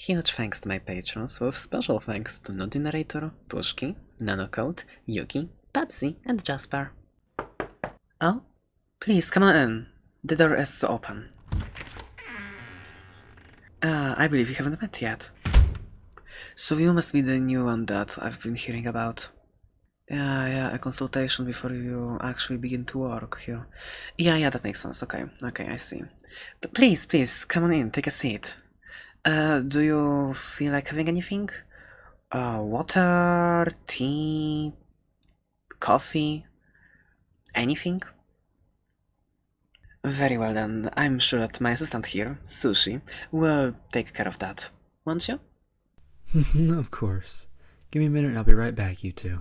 Huge thanks to my patrons, with special thanks to Noddy Narrator, Pushki, Nanocode, Yuki, Patsy, and Jasper. Oh? Please, come on in. The door is open. I believe we haven't met yet. So you must be the new one that I've been hearing about. Yeah, a consultation before you actually begin to work here. Yeah, that makes sense. Okay, I see. But please, come on in, take a seat. Do you feel like having anything? Water, tea, coffee, anything? Very well then, I'm sure that my assistant here, Sushi, will take care of that, won't you? Of course. Give me a minute and I'll be right back, you two.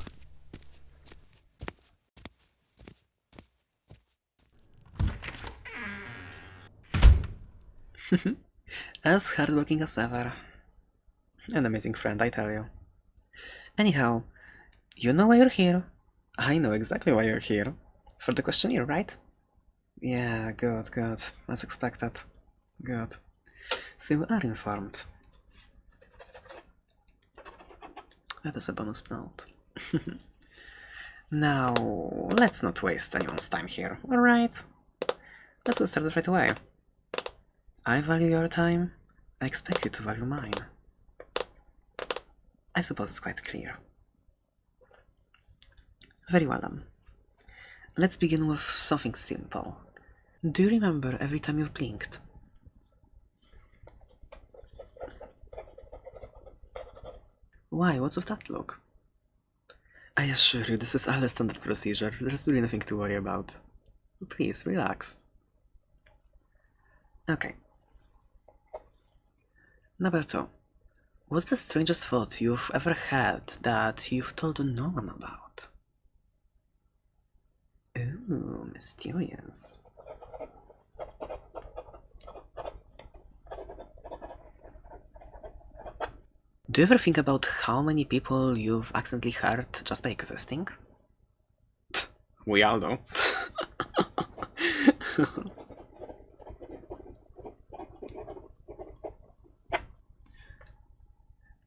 As hardworking as ever. An amazing friend, I tell you. Anyhow, you know why you're here. I know exactly why you're here. For the questionnaire, right? Yeah, good. As expected. Good. So you are informed. That is a bonus note. Now, let's not waste anyone's time here, alright? Let's get started right away. I value your time. I expect you to value mine. I suppose it's quite clear. Very well then. Let's begin with something simple. Do you remember every time you've blinked? Why, what's with that look? I assure you, this is all a standard procedure. There's really nothing to worry about. Please, relax. Okay. Number 2. What's the strangest thought you've ever had that you've told no one about? Ooh, mysterious. Do you ever think about how many people you've accidentally hurt just by existing? We all do.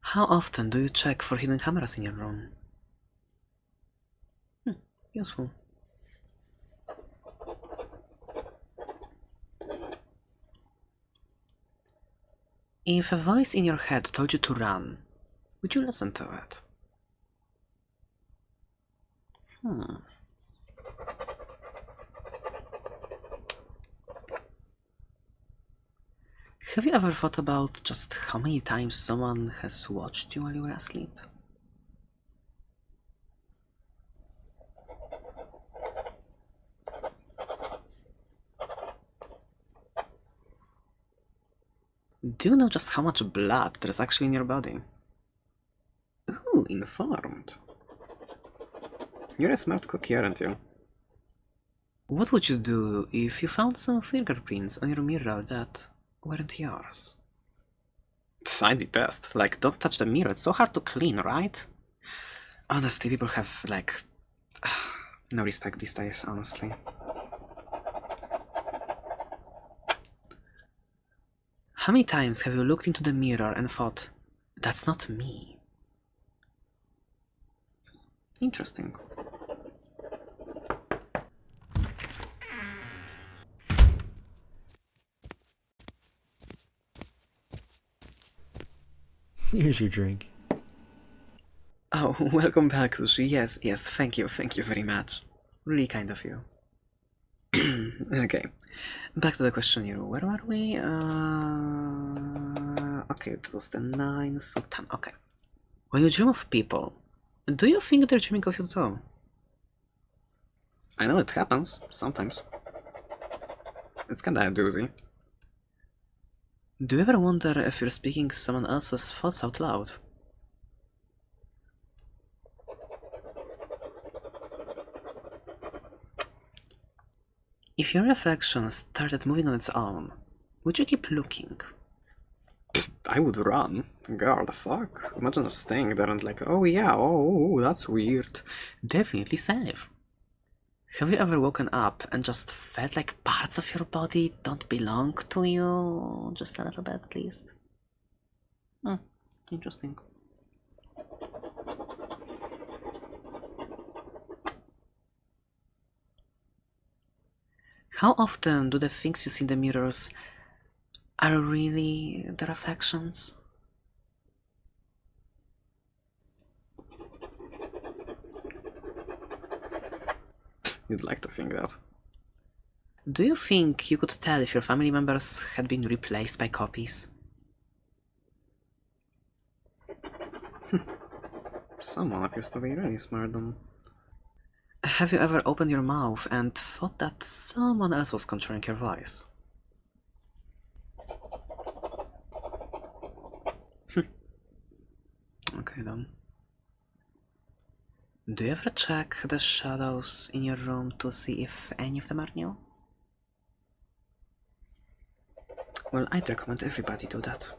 How often do you check for hidden cameras in your room? Useful. If a voice in your head told you to run, would you listen to it? Have you ever thought about just how many times someone has watched you while you were asleep? Do you know just how much blood there's actually in your body? Ooh, informed. You're a smart cookie, aren't you? What would you do if you found some fingerprints on your mirror that weren't yours? I'd be pissed. Like, don't touch the mirror, it's so hard to clean, right? Honestly, people have, like, no respect these days, honestly. How many times have you looked into the mirror and thought, that's not me? Interesting. Here's your drink. Oh, welcome back, Sushi. Yes, thank you very much. Really kind of you. Okay, back to the questionnaire. Where were we? Okay, it was the 9, so 10. Okay. When you dream of people, do you think they're dreaming of you too? I know it happens, sometimes. It's kinda a doozy. Do you ever wonder if you're speaking someone else's thoughts out loud? If your reflection started moving on its own, would you keep looking? I would run. God, the fuck? Imagine just staying there and like, oh yeah, oh, that's weird. Definitely safe. Have you ever woken up and just felt like parts of your body don't belong to you? Just a little bit, at least. Hmm, interesting. How often do the things you see in the mirrors are really the reflections? You'd like to think that. Do you think you could tell if your family members had been replaced by copies? Someone appears to be really smart then. Have you ever opened your mouth and thought that someone else was controlling your voice? Okay then. Do you ever check the shadows in your room to see if any of them are new? Well, I'd recommend everybody do that.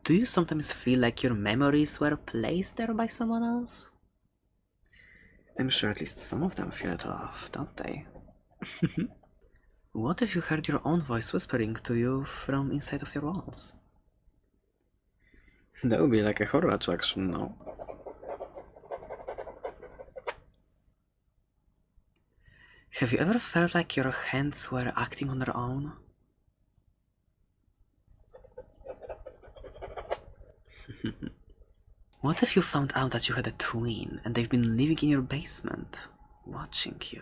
Do you sometimes feel like your memories were placed there by someone else? I'm sure at least some of them feel it off, don't they? What if you heard your own voice whispering to you from inside of your walls? That would be like a horror attraction, no? Have you ever felt like your hands were acting on their own? What if you found out that you had a twin and they've been living in your basement, watching you?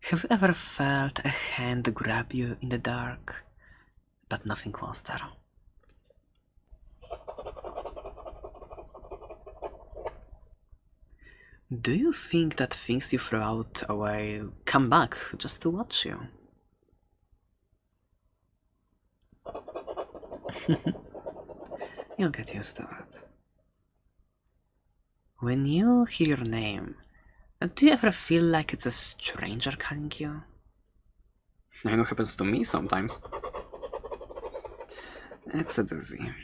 Have you ever felt a hand grab you in the dark, but nothing was there? Do you think that things you throw out away come back just to watch you? You'll get used to it. When you hear your name, do you ever feel like it's a stranger calling you? I know it happens to me sometimes. It's a doozy.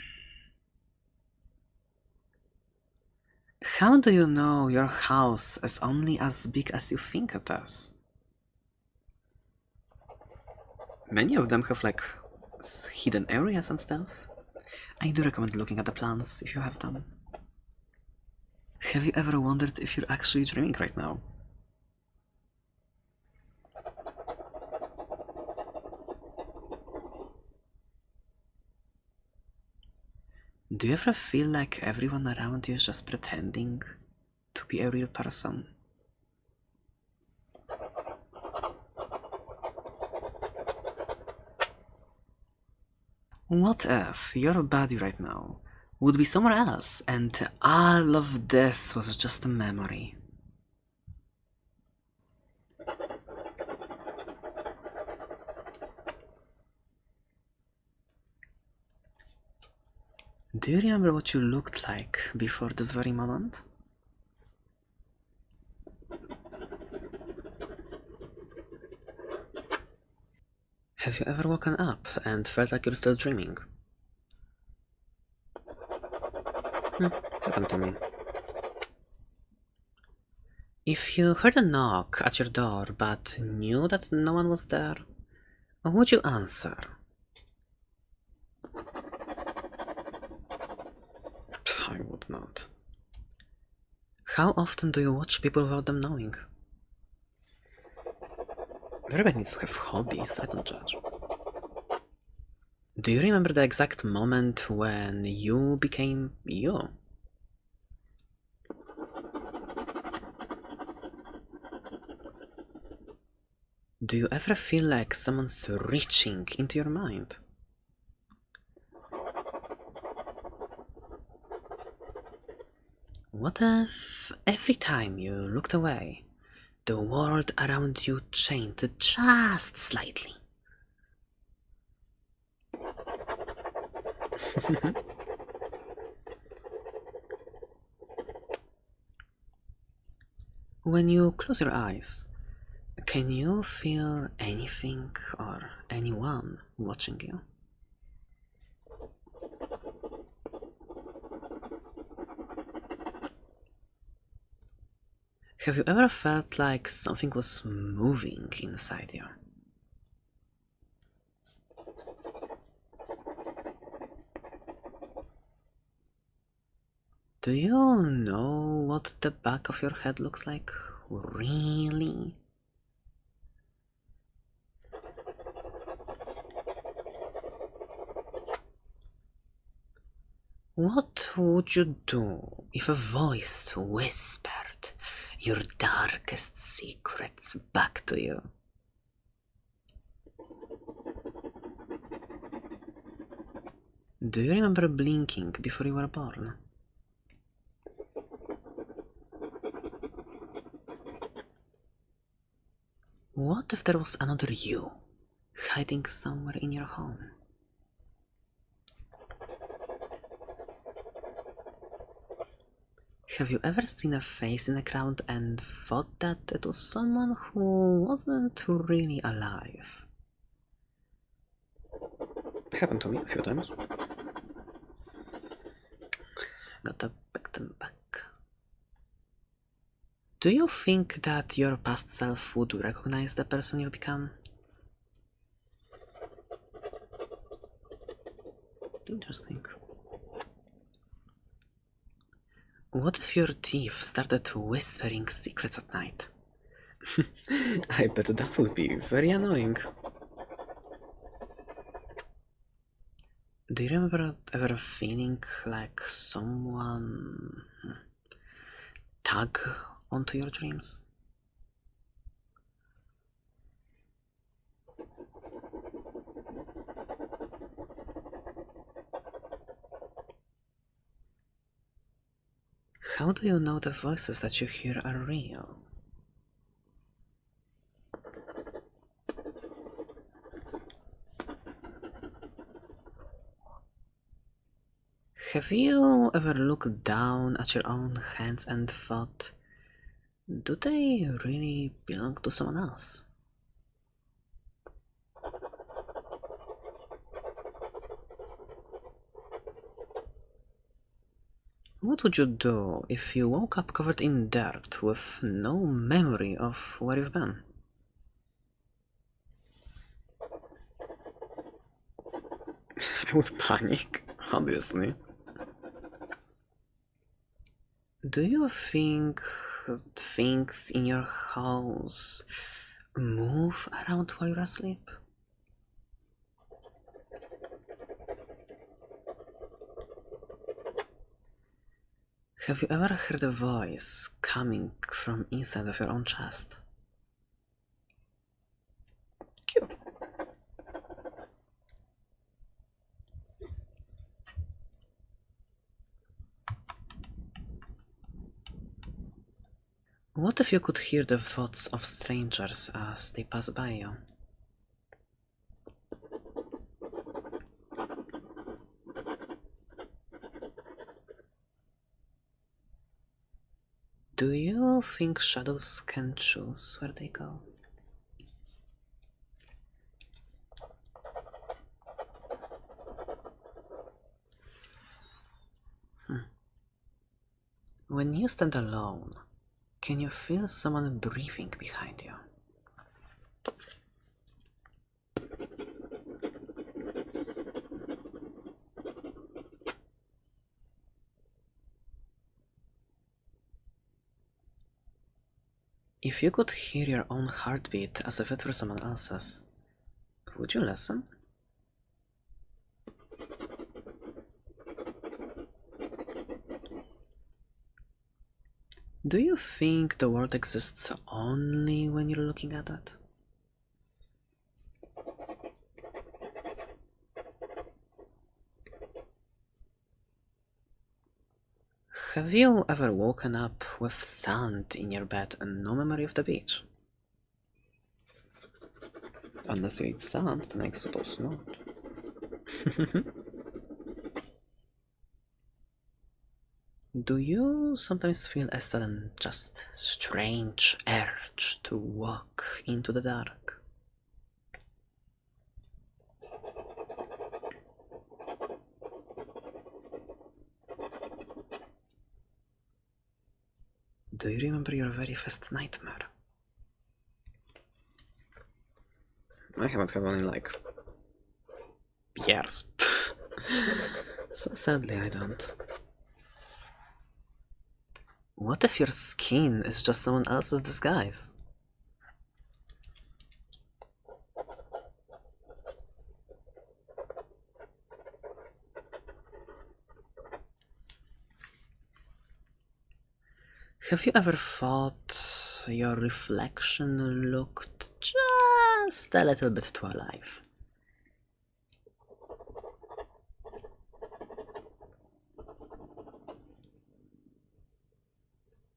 How do you know your house is only as big as you think it is? Many of them have like hidden areas and stuff. I do recommend looking at the plans if you have them. Have you ever wondered if you're actually dreaming right now? Do you ever feel like everyone around you is just pretending to be a real person? What if your body right now would be somewhere else and all of this was just a memory? Do you remember what you looked like before this very moment? Have you ever woken up and felt like you're still dreaming? Happened to me. If you heard a knock at your door but knew that no one was there, would you answer? I would not. How often do you watch people without them knowing? Everybody needs to have hobbies, I don't judge. Do you remember the exact moment when you became you? Do you ever feel like someone's reaching into your mind? What if every time you looked away, the world around you changed just slightly? When you close your eyes, can you feel anything or anyone watching you? Have you ever felt like something was moving inside you? Do you know what the back of your head looks like? Really? What would you do if a voice whispered your darkest secrets back to you? Do you remember blinking before you were born? What if there was another you hiding somewhere in your home? Have you ever seen a face in the crowd and thought that it was someone who wasn't really alive? Happened to me a few times. Gotta pick them back. Do you think that your past self would recognize the person you become? Interesting. What if your teeth started whispering secrets at night? I bet that would be very annoying. Do you remember ever feeling like someone tug onto your dreams? How do you know the voices that you hear are real? Have you ever looked down at your own hands and thought, do they really belong to someone else? What would you do if you woke up covered in dirt with no memory of where you've been? I would panic, obviously. Do you think things in your house move around while you're asleep? Have you ever heard a voice coming from inside of your own chest? Cute. What if you could hear the thoughts of strangers as they pass by you? Do you think shadows can choose where they go? When you stand alone, can you feel someone breathing behind you? If you could hear your own heartbeat as if it were someone else's, would you listen? Do you think the world exists only when you're looking at it? Have you ever woken up with sand in your bed and no memory of the beach? Unless you eat sand, then I suppose not. Do you sometimes feel a sudden, just strange urge to walk into the dark? Do you remember your very first nightmare? I haven't had one in like years. So sadly I don't. What if your skin is just someone else's disguise? Have you ever thought your reflection looked just a little bit too alive?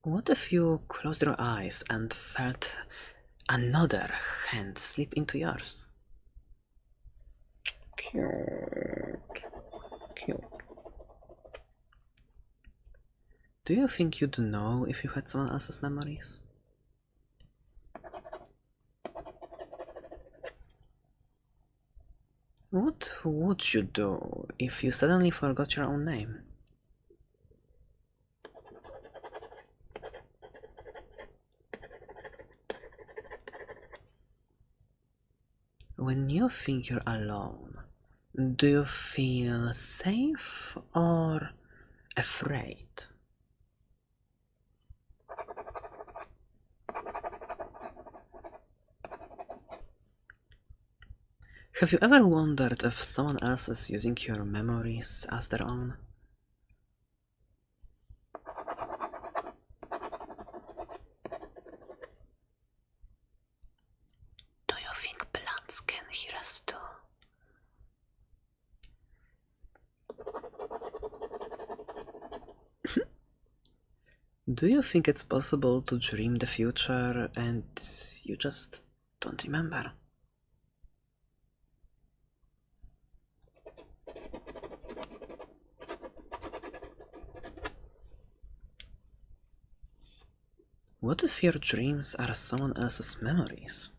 What if you closed your eyes and felt another hand slip into yours? Cute. Cute. Do you think you'd know if you had someone else's memories? What would you do if you suddenly forgot your own name? When you think you're alone, do you feel safe or afraid? Have you ever wondered if someone else is using your memories as their own? Do you think plants can hear us too? Do you think it's possible to dream the future and you just don't remember? What if your dreams are someone else's memories?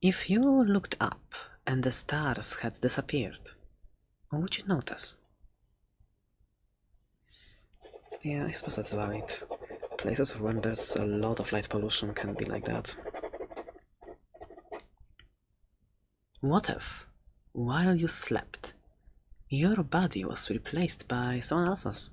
If you looked up and the stars had disappeared, what would you notice? Yeah, I suppose that's valid. Places where there's a lot of light pollution can be like that. What if, while you slept, your body was replaced by someone else's?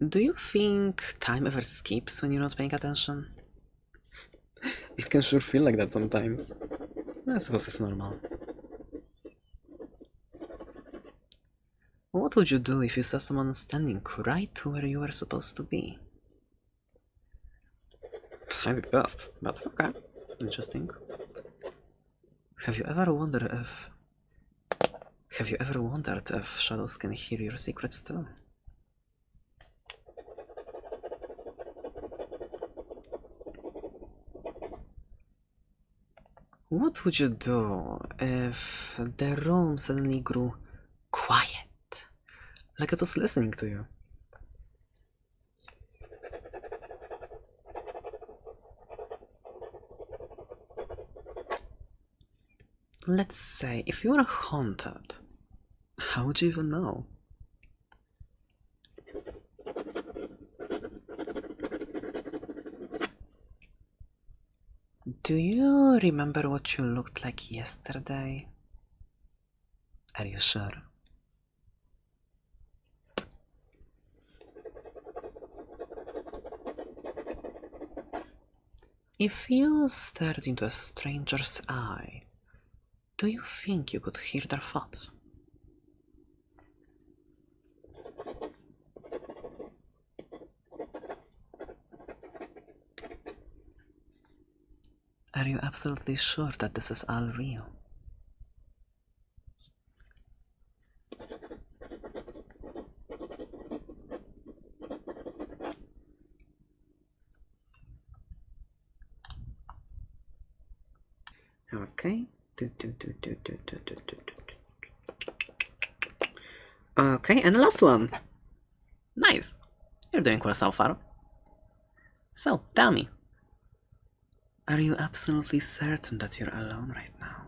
Do you think time ever skips when you're not paying attention? It can sure feel like that sometimes. I suppose it's normal. What would you do if you saw someone standing right where you were supposed to be? I'd be pissed, but okay. Interesting. Have you ever wondered if shadows can hear your secrets too? What would you do if the room suddenly grew quiet, like it was listening to you? Let's say, if you were haunted, how would you even know? Do you remember what you looked like yesterday? Are you sure? If you stared into a stranger's eye, do you think you could hear their thoughts? Are you absolutely sure that this is all real? Okay. Okay, and the last one. Nice. You're doing well so far. So, tell me. Are you absolutely certain that you're alone right now?